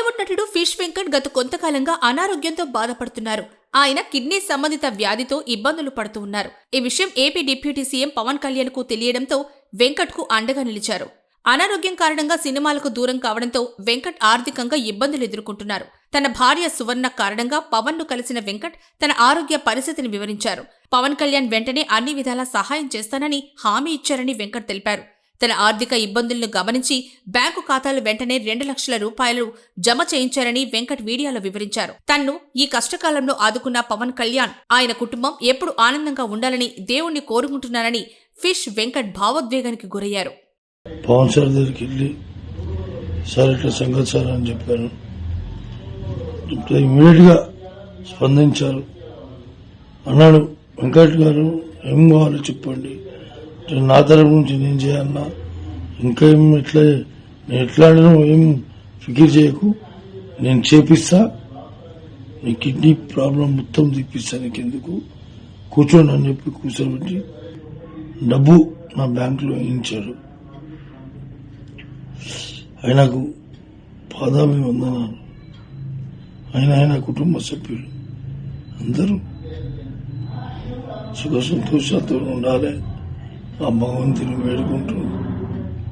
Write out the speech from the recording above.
బాలీవుడ్ నటుడు ఫిష్ వెంకట్ గత కొంతకాలంగా అనారోగ్యంతో బాధపడుతున్నారు. ఆయన కిడ్నీ సంబంధిత వ్యాధితో ఇబ్బందులు పడుతూ ఉన్నారు. ఈ విషయం AP deputy CM Pawan Kalyan కు తెలియడంతో వెంకట్ కు అండగా నిలిచారు. అనారోగ్యం కారణంగా సినిమాలకు దూరం కావడంతో వెంకట్ ఆర్థికంగా ఇబ్బందులు ఎదుర్కొంటున్నారు. తన భార్య సువర్ణ కారణంగా పవన్ ను కలిసిన వెంకట్ తన ఆరోగ్య పరిస్థితిని వివరించారు. పవన్ కళ్యాణ్ వెంటనే అన్ని విధాలా సహాయం చేస్తానని హామీ ఇచ్చారని వెంకట్ తెలిపారు. తన ఆర్థిక ఇబ్బందులను గమనించి బ్యాంకు ఖాతాలు వెంటనే 2 లక్షల రూపాయలు జమ చేయించారని వెంకట్ వీడియోలో వివరించారు. తన్ను ఈ కష్టకాలంలో ఆదుకున్న పవన్ కళ్యాణ్, ఆయన కుటుంబం ఎప్పుడు ఆనందంగా ఉండాలని దేవుణ్ణి కోరుకుంటున్నారని ఫిష్ వెంకట్ భావోద్వేగానికి గురయ్యారు. పవన్ సార్ దగ్గరికి వెళ్ళి సార్ ఇట్లా సంగతి సార్ అని చెప్పాను. ఇమీడియట్ గా స్పందించారు. అన్నాడు, వెంకట్ గారు ఏం కావాలో చెప్పండి, నా తరపు నుంచి నేను చేయాలన్నా, ఇంకా ఏం ఎట్లా ఏం ఫికిర్ చేయకు, నేను చేపిస్తా, నీ కిడ్నీ ప్రాబ్లం మొత్తం తీపిస్తా, నీకెందుకు కూర్చోండి అని చెప్పి కూర్చోబెట్టి డబ్బు నా బ్యాంకులో వేయించాడు. ఆయనకు పాదాభివందనాలు. ఆయన కుటుంబ సభ్యులు అందరూ సుఖ సంతోషాలతో ఉండాలి ఆ భగవంతుని వేడుకుంటూ